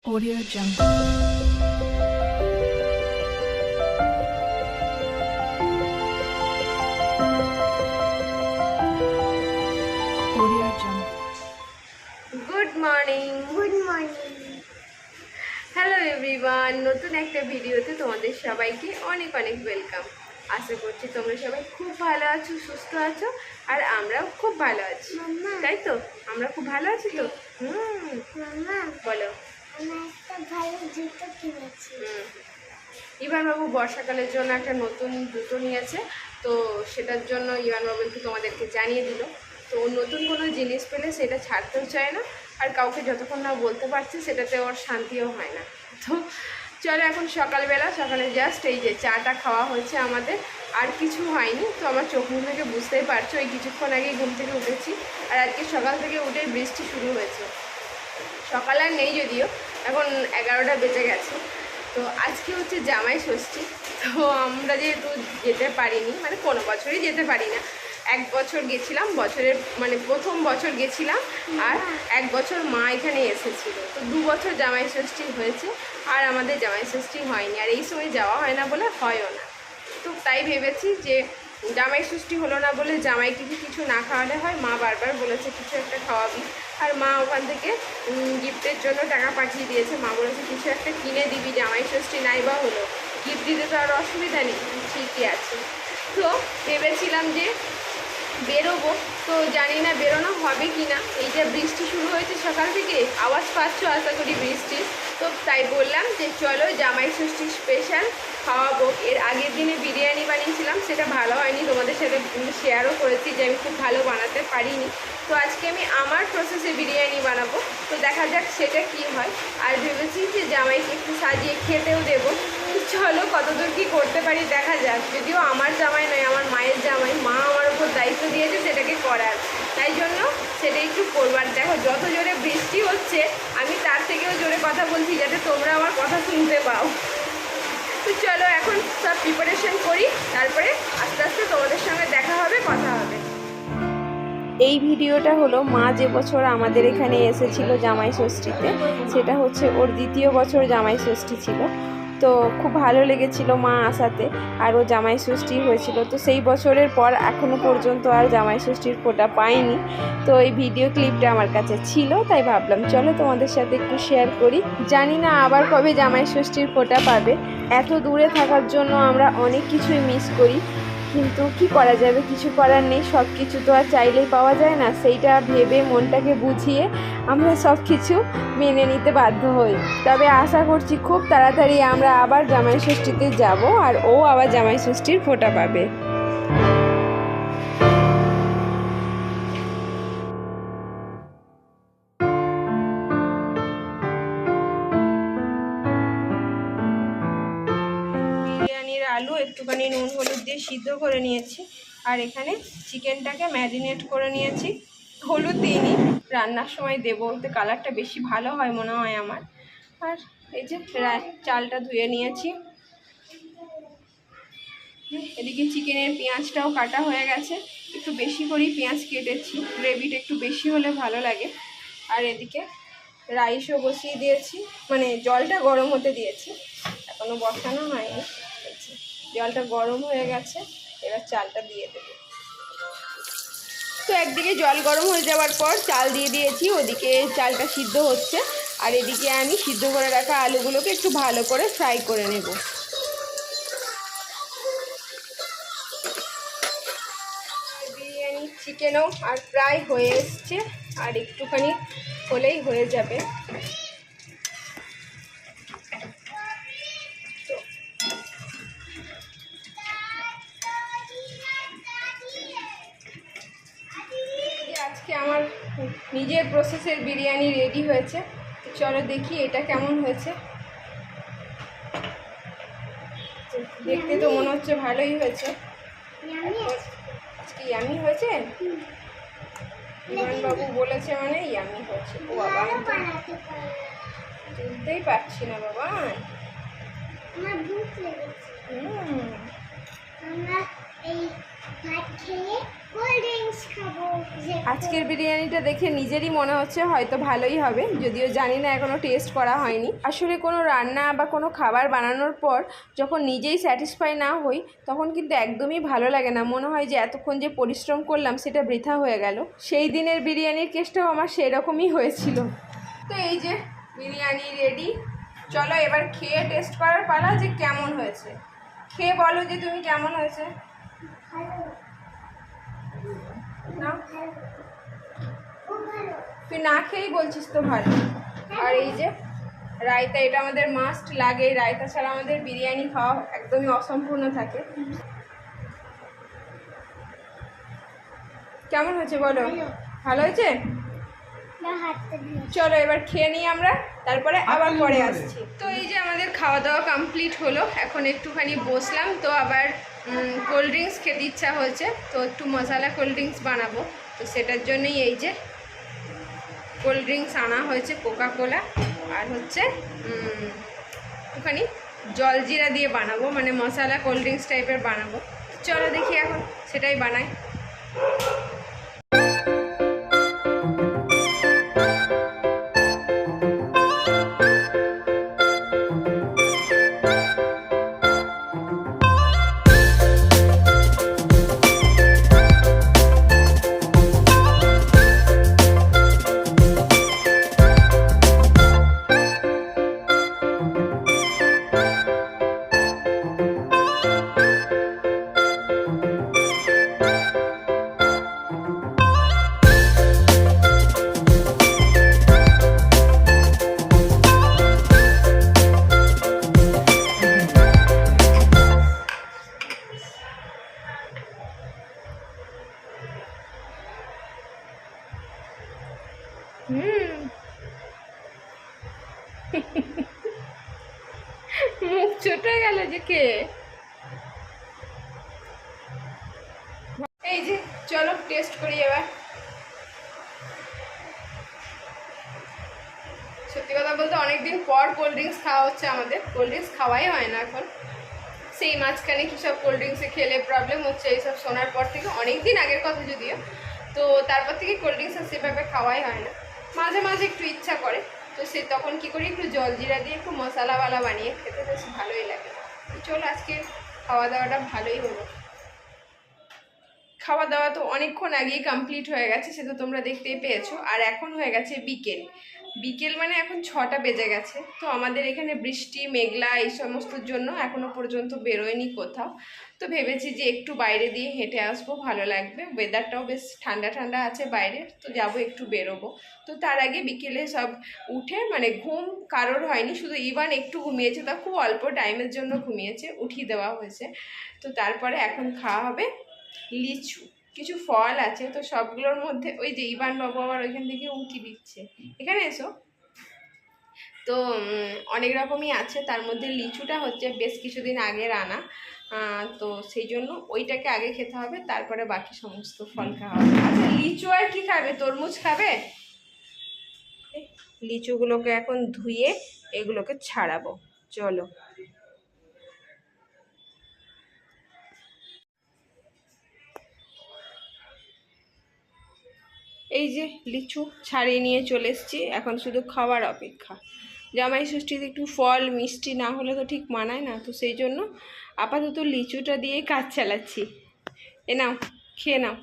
Audio Jungle. Audio Jungle. Good morning hello everyone, নতুন একটা ভিডিওতে তোমাদের সবাইকে অনেক অনেক ওয়েলকাম। আশা করছি তোমরা সবাই খুব ভালো আছো, সুস্থ আছো, আর আমরাও খুব ভালো আছি। তাই তো, আমরা খুব ভালো আছি তো। বলো। ইভানবাবু বর্ষাকালের জন্য একটা নতুন জুতো নিয়েছে, তো সেটার জন্য ইভানবাবু একটু তোমাদেরকে জানিয়ে দিল। তো নতুন কোনো জিনিস পেলে সেটা ছাড়তেও চায় না, আর কাউকে যতক্ষণ না বলতে পারছে সেটাতে ওর শান্তিও হয় না। তো চলো, এখন সকালে জাস্ট এই যে চাটা খাওয়া হয়েছে আমাদের, আর কিছু হয়নি। তো আমার চোখ মুখ থেকে বুঝতেই পারছো, এই কিছুক্ষণ আগেই ঘুম থেকে উঠেছি, আর আজকে সকাল থেকে উঠে বৃষ্টি শুরু হয়েছে। সকাল আর নেই যদিও, এখন 11টা বেজে গেছে। তো আজকে হচ্ছে জামাই ষষ্ঠী। তো আমরা যেহেতু যেতে পারিনি, মানে কোনো বছরই যেতে পারি না, এক বছর গেছিলাম, বছরের মানে প্রথম বছর গেছিলাম, আর এক বছর মা এখানে এসেছিল। তো 2 বছর জামাই ষষ্ঠী হয়েছে, আর আমাদের জামাই ষষ্ঠী হয়নি, আর এই সময় যাওয়া হয় না বলে হয়ও না। তো তাই ভেবেছি যে জামাই ষষ্ঠী হলো না বলে জামাইকে কিছু না খাওয়ালে হয়। মা বারবার বলেছে কিছু একটা খাওয়াবি, আর মা ওখান থেকে গিফটের জন্য টাকা পাঠিয়ে দিয়েছে। মা বলেছে কিছু একটা কিনে দিবি, জামাই ষষ্ঠী নাই বা হলো, গিফট দিতে তো আর অসুবিধা নেই, ঠিকই আছে। তো ভেবেছিলাম যে বেরোবো, তো জানি না বেরোনো হবে কি না। এই যে বৃষ্টি শুরু হয়েছে সকাল থেকে, আওয়াজ পাচ্ছ আশা করি বৃষ্টির। তো তাই বললাম যে চলো জামাই ষষ্ঠী স্পেশাল খাওয়াবো। এর আগের দিনে বিরিয়ানি বানিয়েছিলাম, সেটা ভালো হয়নি, তোমাদের সাথে শেয়ারও করেছি যে আমি খুব ভালো বানাতে পারিনি। তো আজকে আমি আমার প্রসেসে বিরিয়ানি বানাবো, তো দেখা যাক সেটা কি হয়। আর ভেবেছি যে জামাইকে একটু সাজিয়ে খেতেও দেবো। চলো কতদূর কী করতে পারি দেখা যাক। যদিও আমার জামাই নয়, আমার মায়ের জামাই, মা আমার উপর দায়িত্ব দিয়েছে সেটাকে করার, তাই জন্য সেটা একটু করবার। দেখো যত জোরে বৃষ্টি হচ্ছে, আমি তার থেকেও জোরে কথা বলছি যাতে তোমরা আমার কথা শুনতে পাও। তো চলো এখন সব প্রিপারেশন করি, তারপরে আস্তে আস্তে তোমাদের সঙ্গে দেখা হবে, কথা হবে। এই ভিডিওটা হলো মা যে বছর আমাদের এখানে এসেছিল জামাই ষষ্ঠীতে, সেটা হচ্ছে ওর দ্বিতীয় বছর জামাই ষষ্ঠী ছিল। তো খুব ভালো লেগেছিল মা আসাতে, আর ও জামাই ষষ্ঠী হয়েছিল। তো সেই বছরের পর এখনও পর্যন্ত আর জামাই ষষ্ঠীর ফোঁটা পাইনি। তো এই ভিডিও ক্লিপটা আমার কাছে ছিল, তাই ভাবলাম চলো তোমাদের সাথে একটু শেয়ার করি। জানি না আবার কবে জামাই ষষ্ঠীর ফোঁটা পাবে। এত দূরে থাকার জন্য আমরা অনেক কিছুই মিস করি, কিন্তু কি করা যাবে, কিছু করার নেই। সব কিছু তো আর চাইলেই পাওয়া যায় না, সেইটা ভেবে মনটাকে বুঝিয়ে আমরা সব কিছু মেনে নিতে বাধ্য হই। তবে আশা করছি খুব তাড়াতাড়ি আমরা আবার জামাই ষষ্ঠীতে যাব, আর ও আবার জামাই ষষ্ঠীর ফোঁটা পাবে। বিরিয়ানির আলু একটুখানি নুন হলুদ দিয়ে সিদ্ধ করে নিয়েছি, আর এখানে চিকেনটাকে ম্যারিনেট করে নিয়েছি। হলুদ দিইনি, রান্নার সময় দেবো, ওতে কালারটা বেশি ভালো হয় মনে হয় আমার। আর এই যে চালটা ধুয়ে নিয়েছি। এদিকে চিকেনের পেঁয়াজটাও কাটা হয়ে গেছে, একটু বেশি করেই পেঁয়াজ কেটেছি, গ্রেভিটা একটু বেশি হলে ভালো লাগে। আর এদিকে রাইসও বসিয়ে দিয়েছি, মানে জলটা গরম হতে দিয়েছি, এখনও বসানো হয়নি। জলটা গরম হয়ে গেছে, এবার চালটা দিয়ে দেবো। তো একদিকে জল গরম হয়ে যাওয়ার পর চাল দিয়ে দিয়েছি, ওদিকে চালটা সিদ্ধ হচ্ছে, আর এদিকে আমি সিদ্ধ করে রাখা আলুগুলোকে একটু ভালো করে ফ্রাই করে নেব। বিরিয়ানি চিকেনও আর প্রায় হয়ে এসছে, আর একটুখানি হলেই হয়ে যাবে। আজকে আমার নিজের প্রসেসের বিরিয়ানি রেডি হয়েছে। চলো দেখি এটা কেমন হয়েছে। দেখতে তো মনে হচ্ছে ভালোই হয়েছে। আজকে ইয়ামি হয়েছে, ইভানবাবু বলেছে মানে ইয়ামি হয়েছে। ও বাবা, আমি তো বুঝতেই পারছি না বাবা। এই ভাত খেয়ে কোল্ড ড্রিঙ্কস খাবো। আজকের বিরিয়ানিটা দেখে নিজেরই মনে হচ্ছে হয়তো ভালোই হবে, যদিও জানি না, এখনও টেস্ট করা হয়নি। আসলে কোনো রান্না বা কোনো খাবার বানানোর পর যখন নিজেই স্যাটিসফাই না হই তখন কিন্তু একদমই ভালো লাগে না, মনে হয় যে এতক্ষণ যে পরিশ্রম করলাম সেটা বৃথা হয়ে গেল। সেই দিনের বিরিয়ানির কেসটাও আমার সেই রকমই হয়েছিল। তো এই যে বিরিয়ানি রেডি, চলো এবার খেয়ে টেস্ট করার পালা যে কেমন হয়েছে। খেয়ে বলো যে তুমি কেমন হয়েছে। না তুই না খেয়েই বলছিস তো ভালো। আর এই যে রায়তা, এটা আমাদের মাস্ট লাগে, রায়তা ছাড়া আমাদের বিরিয়ানি খাওয়া একদমই অসম্পূর্ণ থাকে। কেমন হয়েছে বলো? ভালো হয়েছে? চলো এবার খেয়ে নিই আমরা, তারপরে আবার পরে আসছি। তো এই যে আমাদের খাওয়া দাওয়া কমপ্লিট হলো, এখন একটুখানি বসলাম, তো আবার কোল্ড ড্রিঙ্কস খেতে ইচ্ছা হয়েছে, তো একটু মশলা কোল্ড ড্রিঙ্কস বানাবো। তো সেটার জন্যই এই যে কোল্ড ড্রিঙ্কস আনা হয়েছে, কোকা কোলা, আর হচ্ছে একটুখানি জলজিরা দিয়ে বানাবো, মানে মশলা কোল্ড ড্রিঙ্কস টাইপের বানাবো। চলো দেখি এখন সেটাই বানাই। মুখ ছোট হয়ে গেল যে কে। এই যে চলো টেস্ট করি এবার। সত্যি কথা বলতে অনেকদিন পর কোল্ড ড্রিঙ্কস খাওয়া হচ্ছে আমাদের, কোল্ড ড্রিঙ্কস খাওয়াই হয় না এখন। সেই মাঝখানে কী সব কোল্ড ড্রিঙ্কসে খেলে প্রবলেম হচ্ছে এইসব শোনার পর থেকে, অনেক দিন আগের কথা যদিও, তো তারপর থেকে কোল্ড ড্রিঙ্কস সেভাবে খাওয়াই হয় না। মাঝে মাঝে একটু ইচ্ছা করে, তো সে তখন কী করি, একটু জলজিরা দিয়ে একটু মশলাওয়ালা বানিয়ে খেতে বেশ ভালোই লাগে। চলো আজকে খাওয়া দাওয়াটা ভালোই হলো। খাওয়া দাওয়া তো অনেকক্ষণ আগেই কমপ্লিট হয়ে গেছে, সে তো তোমরা দেখতেই পেয়েছো। আর এখন হয়ে গেছে বিকেল, বিকেল মানে এখন 6টা বেজে গেছে। তো আমাদের এখানে বৃষ্টি মেঘলা এই সমস্তর জন্য এখনও পর্যন্ত বেরোয়নি কোথাও। তো ভেবেছি যে একটু বাইরে দিয়ে হেঁটে আসবো, ভালো লাগবে, ওয়েদারটাও বেশ ঠান্ডা ঠান্ডা আছে বাইরে, তো যাবো একটু বেরোবো। তো তার আগে বিকেলে সব উঠে, মানে ঘুম কারোর হয়নি, শুধু ইভান একটু ঘুমিয়েছে, তা খুব অল্প টাইমের জন্য ঘুমিয়েছে, উঠিয়ে দেওয়া হয়েছে। তো তারপরে এখন খাওয়া হবে লিচু, কিছু ফল আছে, তো সবগুলোর মধ্যে ওই যে ইভান বাবু আমার ওইখান থেকে উঁকি দিচ্ছে, এখানে এসো। তো অনেক রকমই আছে, তার মধ্যে লিচুটা হচ্ছে বেশ কিছুদিন আগের আনা, তো সেই জন্য ওইটাকে আগে খেতে হবে, তারপরে বাকি সমস্ত ফল খাওয়া হবে। আচ্ছা লিচু আর কি খাবে? তরমুজ খাবে? লিচুগুলোকে এখন ধুয়ে এগুলোকে ছাড়াবো, চলো। এই যে লিচু ছাড়িয়ে নিয়ে চলে এসেছি, এখন শুধু খাওয়ার অপেক্ষা। জামাই ষষ্ঠীতে একটু ফল মিষ্টি না হলে তো ঠিক মানায় না, তো সেই জন্য আপাতত লিচুটা দিয়ে কাজ চালাচ্ছি। এ নাও, খেয়ে নাও।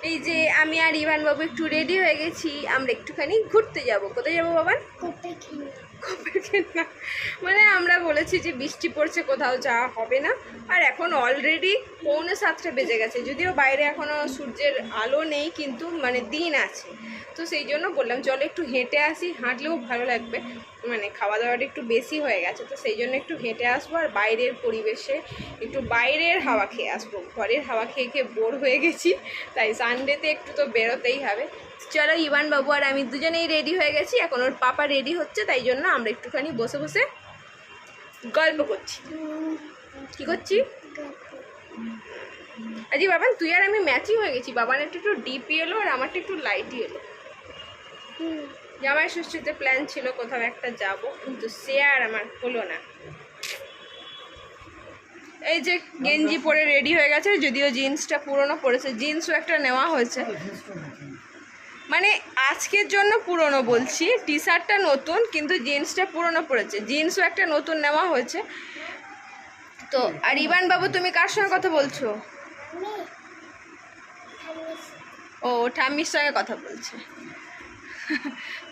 এই যে আমি আর ইভান বাবু একটু রেডি হয়ে গেছি, আমরা একটুখানি ঘুরতে যাব। কোথায় যাবো বাবান? না মানে আমরা বলেছি যে বৃষ্টি পড়ছে, কোথাও যাওয়া হবে না। আর এখন অলরেডি 6:45 বেজে গেছে, যদিও বাইরে এখনও সূর্যের আলো নেই, কিন্তু মানে দিন আছে। তো সেই জন্য বললাম চলো একটু হেঁটে আসি, হাঁটলেও ভালো লাগবে, মানে খাওয়া দাওয়াটা একটু বেশি হয়ে গেছে, তো সেই জন্য একটু হেঁটে আসবো আর বাইরের পরিবেশে একটু বাইরের হাওয়া খেয়ে আসবো। ঘরের হাওয়া খেয়ে খেয়ে বোর হয়ে গেছি, তাই সানডেতে একটু তো বেরোতেই হবে। চলো ইভান বাবু আর আমি দুজনেই রেডি হয়ে গেছি, এখন ওর পাপা রেডি হচ্ছে, তাই জন্য আমরা একটুখানি বসে বসে গল্প করছি। কি করছি? আজ বাবান তুই আর আমি ম্যাচিং হয়ে গেছি, বাবান একটু ডিপি এলো আর আমারটা একটু লাইটই এলো। জামাই ষষ্ঠীতে প্ল্যান ছিল কোথাও একটা যাব, কিন্তু সে আর আমার হলো না। এই যে গেঞ্জি পরে রেডি হয়ে গেছে, যদিও জিন্সটা পুরনো পড়েছে, জিন্সও একটা নেওয়া হয়েছে, মানে আজকের জন্য পুরনো বলছি, টি শার্টটা নতুন কিন্তু জিন্সটা পুরনো পড়েছে, জিন্সও একটা নতুন নেওয়া হয়েছে। তো আর ইবান বাবু তুমি কার সঙ্গে কথা বলছো? ও ঠাম্মির সঙ্গে কথা বলছে।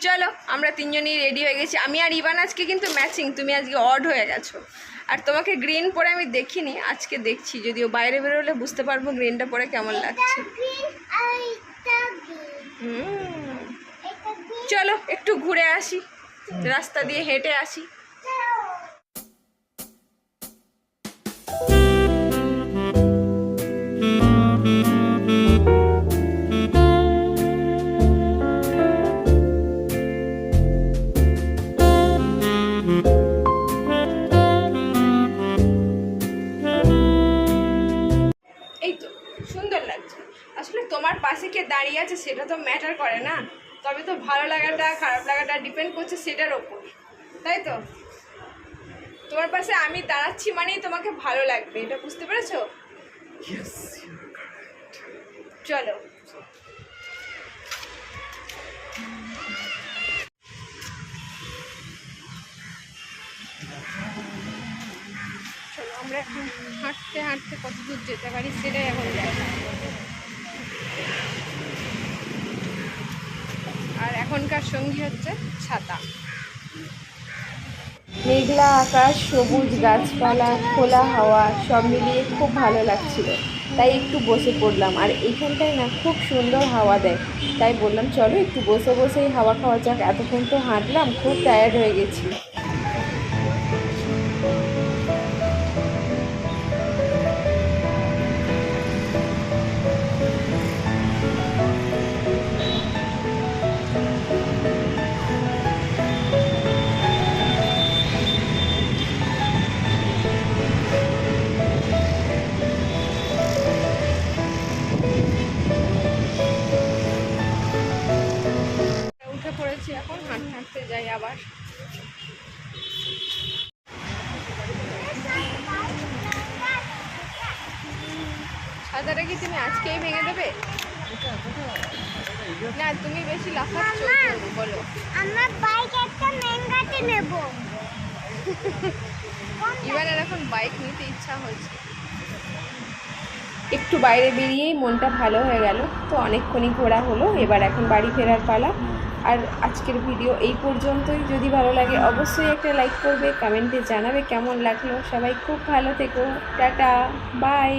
চলো আমরা তিনজনই রেডি হয়ে গেছি, আমি আর ইবান আজকে কিন্তু ম্যাচিং, তুমি আজকে অড হয়ে গেছো। আর তোমাকে গ্রিন পরে আমি দেখিনি, আজকে দেখছি, যদিও বাইরে বেরোলে বুঝতে পারবো গ্রিনটা পরে কেমন লাগছে। চলো একটু ঘুরে আসি, রাস্তা দিয়ে হেঁটে আসি। এই তো সুন্দর লাগছে। আসলে তোমার পাশে কে দাঁড়িয়ে আছে সেটা তো ম্যাটার করে না, তবে তো ভালো লাগাটা খারাপ লাগাটা ডিপেন্ড করছে সেটার ওপর, তাই তো? তোমার পাশে আমি দাঁড়াচ্ছি মানেই তোমাকে ভালো লাগবে, এটা বুঝতে পেরেছো? চলো চলো আমরা এখন হাঁটতে হাঁটতে কত দূর যেতে পারি সেটাই এখন দেখা। আর এখনকার সঙ্গী হচ্ছে ছাতা। মেঘলা আকাশ, সবুজ গাছপালা, খোলা হাওয়া সব মিলিয়ে খুব ভালো লাগছিল, তাই একটু বসে পড়লাম। আর এইখানটায় না খুব সুন্দর হাওয়া দেয়, তাই বললাম চলো একটু বসে বসেই হাওয়া খাওয়া যাক। এতক্ষণ তো হাঁটলাম, খুব টায়ার্ড হয়ে গেছি। উঠে পড়েছি, এখন হাঁটতে হাঁটতে যাই আবার। ছাতাটা কি তুমি আজকেই ভেঙে দেবে? না তুমি বেশি লাফাচ্ছ, বলো। আমার বাইক একটা মেঙ্গাতে নেব। ইবানের এখন বাইক নিতে ইচ্ছা হয়েছে। একটু বাইরে বেরিয়েই মনটা ভালো হয়ে গেল। তো অনেকক্ষণই ঘোরা হলো, এবার এখন বাড়ি ফেরার পালা। আর আজকের ভিডিও এই পর্যন্তই। যদি ভালো লাগে অবশ্যই একটা লাইক করবে, কমেন্টে জানাবে কেমন লাগলো। সবাই খুব ভালো থেকো, টাটা, বাই।